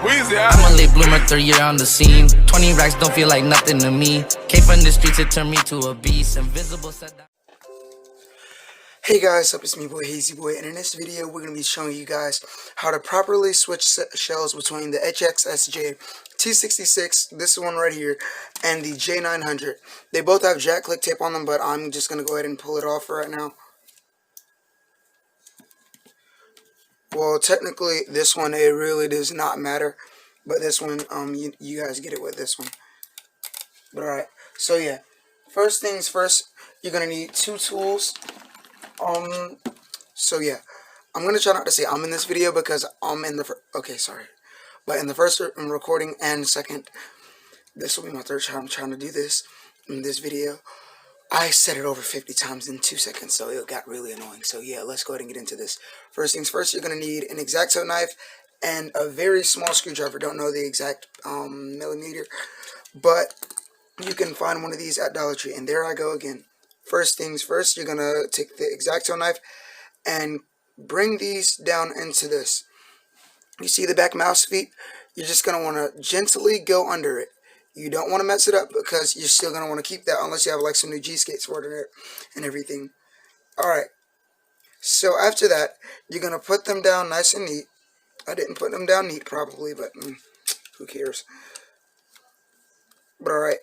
I'm a late bloomer, 3rd year on the scene. 20 racks don't feel like nothing to me. Came from the streets, it turned me to a beast. Invisible said that. Hey guys, up it's me boy Hazy Boy, and in this video we're going to be showing you guys how to properly switch shells between the HXSJ T66, this one right here, and the J900. They both have jack click tape on them, but I'm just going to go ahead and pull it off right now. Well, technically this one, it really does not matter, but this one, you guys get it with this one. But alright, so yeah, first things first, you're going to need 2 tools. So yeah, I'm going to try not to say I'm in this video because I'm in the okay, sorry. But in the first recording and second, this will be my 3rd time trying to do this in this video. I said it over 50 times in 2 seconds, so it got really annoying. So yeah, let's go ahead and get into this. First things first, you're going to need an X-Acto knife and a very small screwdriver. Don't know the exact millimeter, but you can find one of these at Dollar Tree. And there I go again. First things first, you're going to take the X-Acto knife and bring these down into this. You see the back mouse feet? You're just going to want to gently go under it. You don't want to mess it up because you're still going to want to keep that unless you have like some new G-skates for it in it and everything. Alright, so after that, you're going to put them down nice and neat. I didn't put them down neat probably, but who cares. But alright,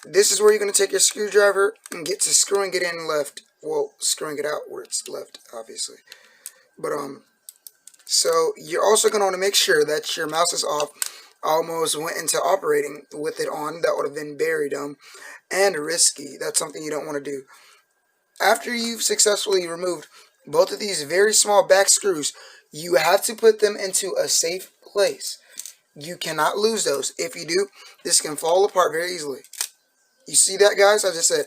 this is where you're going to take your screwdriver and get to screwing it in left. Well, screwing it out where it's left, obviously. But so you're also going to want to make sure that your mouse is off. Almost went into operating with it on. That would have been very dumb and risky. That's something you don't want to do. After you've successfully removed both of these very small back screws, you have to put them into a safe place. You cannot lose those. If you do, this can fall apart very easily. You see that, guys? I just said,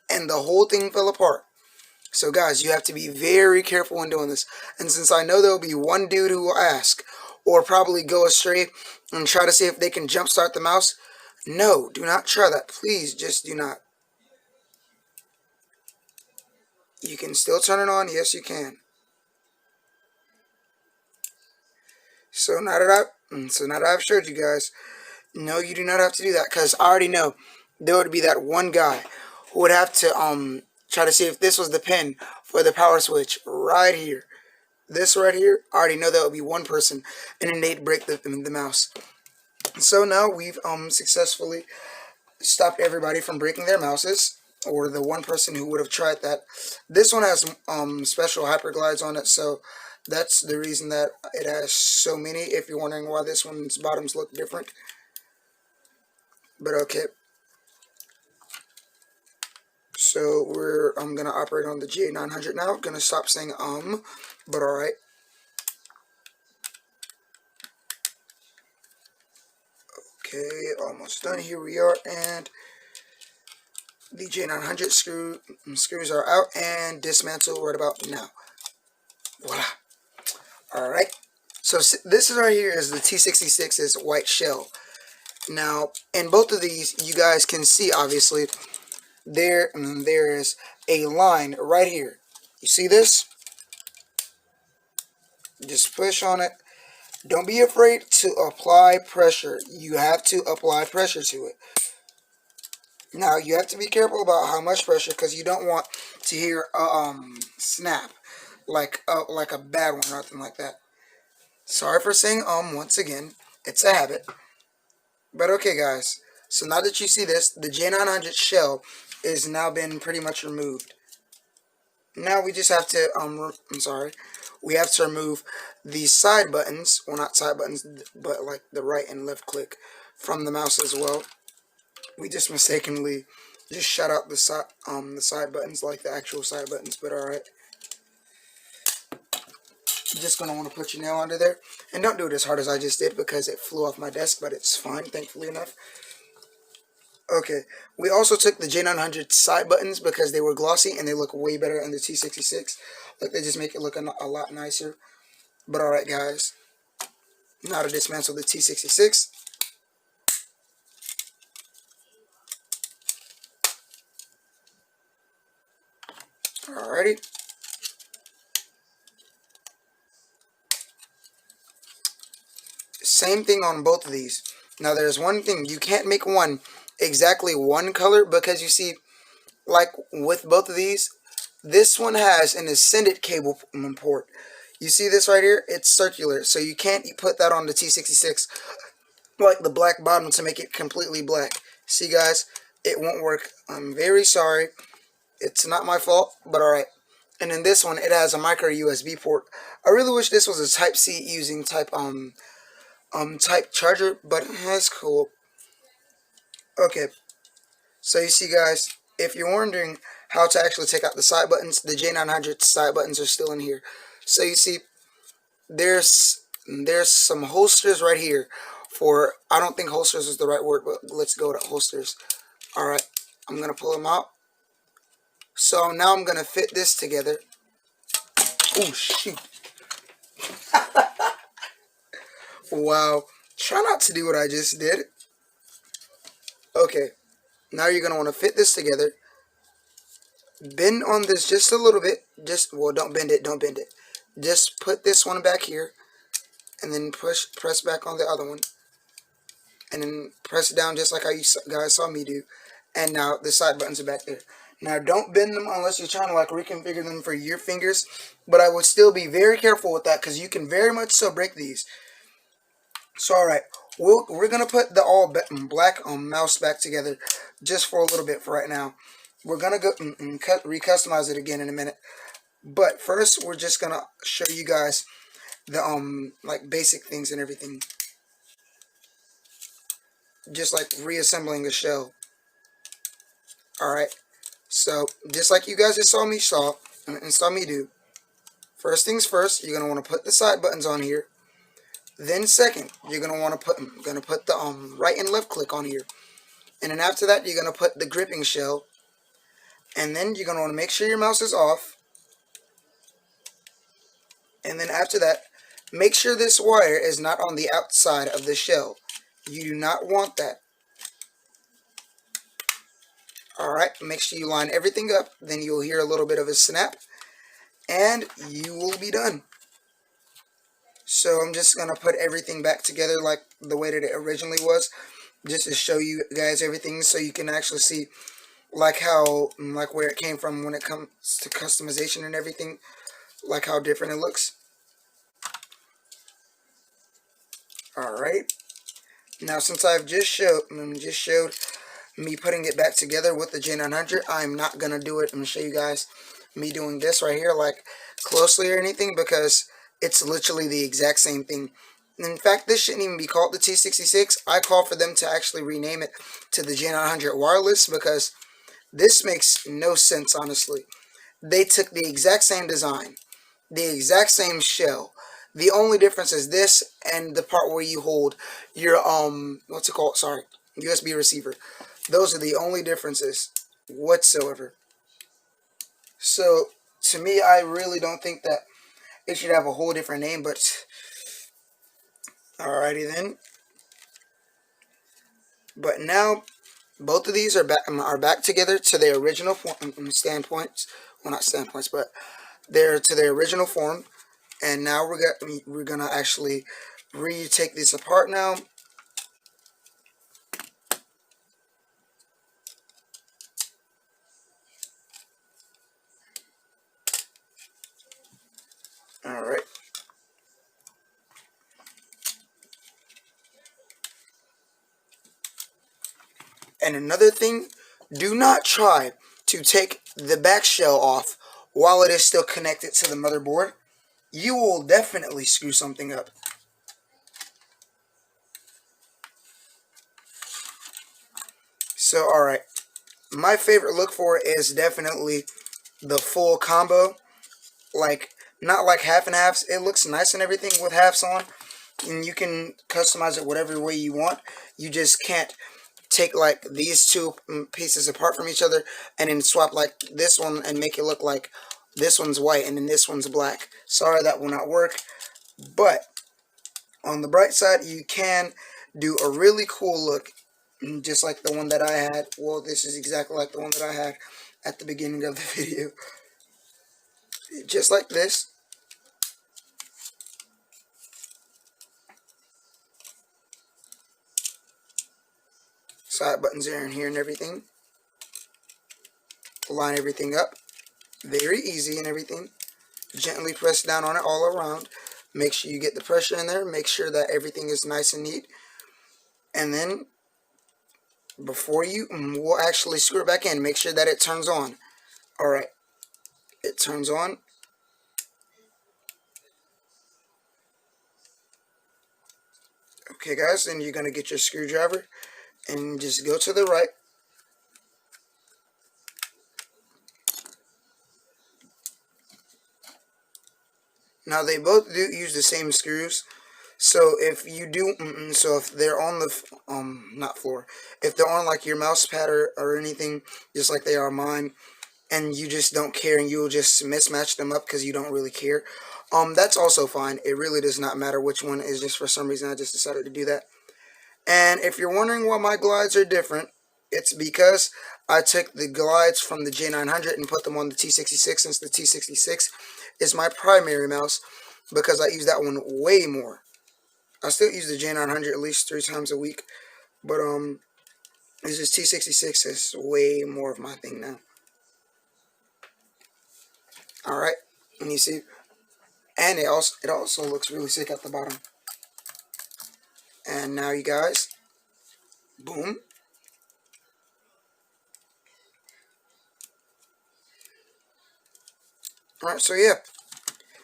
and the whole thing fell apart. So guys, you have to be very careful when doing this. And since I know there will be one dude who will ask, or probably go astray and try to see if they can jumpstart the mouse, no, do not try that. Please, just do not. You can still turn it on. Yes, you can. So now that I've showed you guys, no, you do not have to do that, because I already know there would be that one guy who would have to try to see if this was the pin for the power switch right here. This right here, I already know that would be one person, and then they'd break the mouse. So now we've successfully stopped everybody from breaking their mouses, or the one person who would have tried that. This one has special hyperglides on it, so that's the reason that it has so many, if you're wondering why this one's bottoms look different. But okay. So I'm gonna operate on the J900 now. Gonna stop saying but alright. Okay, almost done. Here we are, and the J900 screws are out and dismantled right about now. Voila. Alright, so this right here is the T66's white shell. Now, in both of these, you guys can see, obviously, there is a line right here. You see this? Just push on it. Don't be afraid to apply pressure. You have to apply pressure to it. Now, you have to be careful about how much pressure, because you don't want to hear a snap, like a bad one or nothing like that. Sorry for saying once again. It's a habit. But okay, guys. So now that you see this, the J900 shell is now been pretty much removed. Now we just have to we have to remove the side buttons, well, not side buttons, but like the right and left click from the mouse as well. We just mistakenly just shut out the side buttons, like the actual side buttons, but alright. You're just going to want to put your nail under there, and don't do it as hard as I just did because it flew off my desk, but it's fine, thankfully enough. Okay, we also took the J900 side buttons because they were glossy and they look way better in the T66. Like, they just make it look a lot nicer. But alright, guys, now to dismantle the T66. Alrighty. same thing on both of these. Now there's one thing, you can't make one exactly one color because you see, like with both of these, this one has an ascendant cable port. You see this right here? It's circular, so you can't put that on the T66 like the black bottom to make it completely black. See guys, it won't work. I'm very sorry. It's not my fault, but alright. And in this one, it has a micro USB port. I really wish this was a Type C using type type charger, but that's cool. Okay, so you see guys, if you're wondering how to actually take out the side buttons, the J900 side buttons are still in here. So you see, there's some holsters right here for, I don't think holsters is the right word, but let's go to holsters. Alright, I'm gonna pull them out. So now I'm gonna fit this together. Oh shoot. Wow. Try not to do what I just did. Okay. Now you're going to want to fit this together. Bend on this just a little bit. Well, don't bend it. Don't bend it. Just put this one back here. And then press back on the other one. And then press it down just like how you guys saw me do. And now the side buttons are back there. Now don't bend them unless you're trying to like reconfigure them for your fingers. But I would still be very careful with that because you can very much so break these. So alright, we're going to put the all black mouse back together just for a little bit for right now. We're going to go and recustomize it again in a minute. But first, we're just going to show you guys the like basic things and everything. Just like reassembling a shell. Alright, so just like you guys just saw me do. First things first, you're going to want to put the side buttons on here. Then second, you're going to want to put the right and left click on here. And then after that, you're going to put the gripping shell. And then you're going to want to make sure your mouse is off. And then after that, make sure this wire is not on the outside of the shell. You do not want that. Alright, make sure you line everything up. Then you'll hear a little bit of a snap. And you will be done. So I'm just going to put everything back together like the way that it originally was. Just to show you guys everything so you can actually see like how, like where it came from when it comes to customization and everything. Like how different it looks. Alright. Now since I've just showed me putting it back together with the J900, I'm not going to do it. I'm going to show you guys me doing this right here like closely or anything because it's literally the exact same thing. In fact, this shouldn't even be called the T66. I call for them to actually rename it to the J900 wireless because this makes no sense, honestly. They took the exact same design, the exact same shell. The only difference is this and the part where you hold your, what's it called? Sorry, USB receiver. Those are the only differences whatsoever. So, to me, I really don't think that it should have a whole different name, but alrighty then. But now, both of these are back together to their original standpoints. Well, not standpoints, but they're to their original form. And now we're gonna actually retake this apart now. Alright. And another thing, do not try to take the back shell off while it is still connected to the motherboard. You will definitely screw something up. So, alright. My favorite look for it is definitely the full combo. Like, not like half and halves. It looks nice and everything with halves on. And you can customize it whatever way you want. You just can't take like these two pieces apart from each other and then swap like this one and make it look like this one's white and then this one's black. Sorry, that will not work. But on the bright side, you can do a really cool look, just like the one that I had. Well, this is exactly like the one that I had at the beginning of the video. Just like this. side buttons are in here and everything. Line everything up. Very easy and everything. Gently press down on it all around. Make sure you get the pressure in there. Make sure that everything is nice and neat. And then before we'll actually screw it back in, make sure that it turns on. Alright, it turns on. Okay guys, then you're going to get your screwdriver and just go to the right. Now they both do use the same screws. So if you do, so if they're on the, not floor, if they're on like your mouse pad or anything, just like they are mine, and you just don't care and you'll just mismatch them up because you don't really care, that's also fine. It really does not matter which one is, just for some reason I just decided to do that. And if you're wondering why my glides are different, it's because I took the glides from the J900 and put them on the T66, since the T66 is my primary mouse, because I use that one way more. I still use the J900 at least 3 times a week, but this is T66 is way more of my thing now. Alright, and you see, and it also looks really sick at the bottom. And now you guys, boom. Alright, so yeah,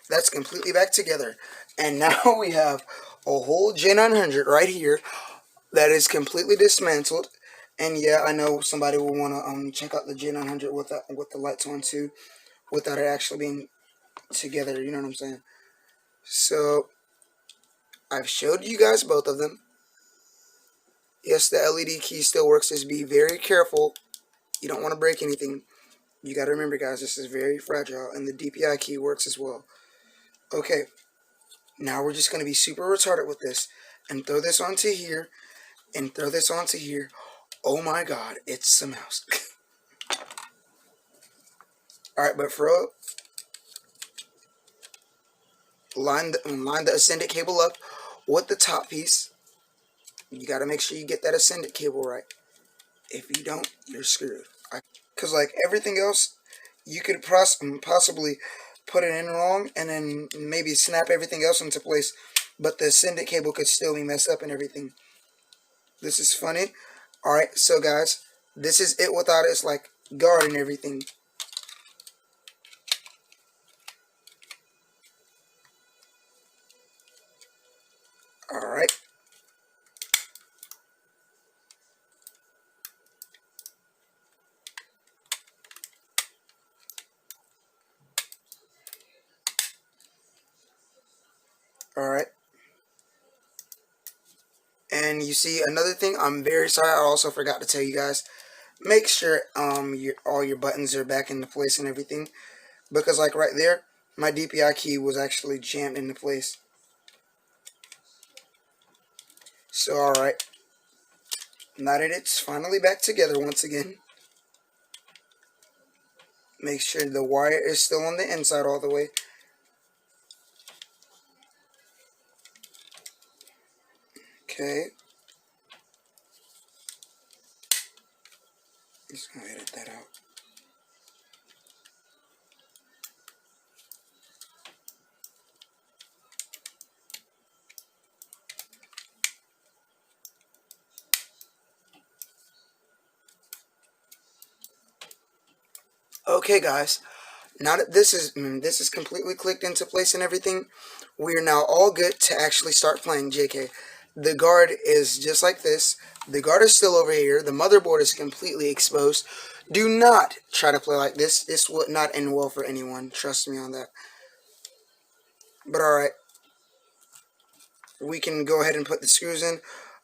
that's completely back together. And now we have a whole J900 right here that is completely dismantled. And yeah, I know somebody will want to check out the J900 with the lights on too, without it actually being together, you know what I'm saying? So I've showed you guys both of them. Yes, the LED key still works. Just be very careful. You don't want to break anything. You got to remember, guys, this is very fragile, and the DPI key works as well. Okay, now we're just going to be super retarded with this and throw this onto here and throw this onto here. Oh my god, it's a mouse. Alright, but for line the ascendant cable up with the top piece. You got to make sure you get that ascendant cable right. If you don't, you're screwed. Because like everything else, you could possibly put it in wrong and then maybe snap everything else into place, but the ascendant cable could still be messed up and everything. This is funny. Alright, so guys, this is it without its like guard and everything. Alright. Alright. And you see another thing, I'm very sorry, I also forgot to tell you guys. Make sure all your buttons are back into place and everything. Because like right there, my DPI key was actually jammed into place. So alright. Now that it's finally back together once again. Make sure the wire is still on the inside all the way. Okay. Just gonna edit that out. Okay guys, now that this is completely clicked into place and everything, we are now all good to actually start playing. JK. The guard is just like this. The guard is still over here. The motherboard is completely exposed. Do not try to play like this. This would not end well for anyone. Trust me on that. But alright. We can go ahead and put the screws in.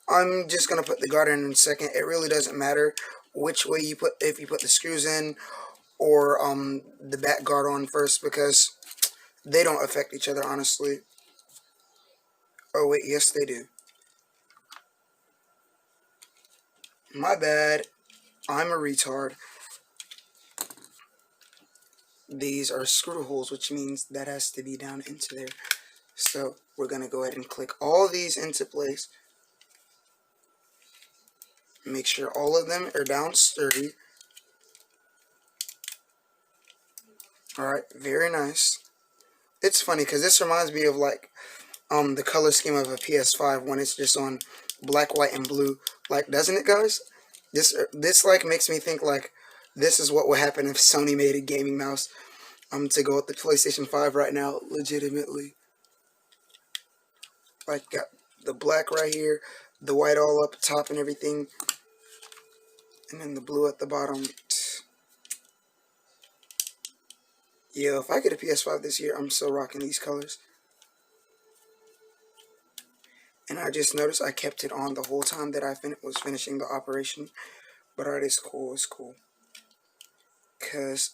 I'm just going to put the guard in a second. It really doesn't matter which way you put, if you put the screws in or the back guard on first, because they don't affect each other, honestly. Oh wait, yes they do. My bad. I'm a retard. These are screw holes, which means that has to be down into there. So we're going to go ahead and click all these into place. Make sure all of them are down sturdy. Alright, very nice. It's funny because this reminds me of like the color scheme of a PS5 when it's just on black, white, and blue. Like, doesn't it, guys? This like makes me think like this is what would happen if Sony made a gaming mouse to go with the PlayStation 5 right now, legitimately. Like, got the black right here, the white all up top and everything, and then the blue at the bottom. Yeah, if I get a PS5 this year, I'm still rocking these colors. And I just noticed I kept it on the whole time that I was finishing the operation. But alright, it's cool, it's cool. Because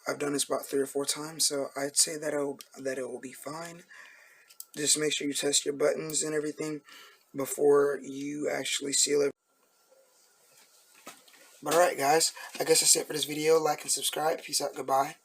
I've done this about 3 or 4 times, so I'd say that it will be fine. Just make sure you test your buttons and everything before you actually seal it. But alright guys, I guess that's it for this video. Like and subscribe. Peace out, goodbye.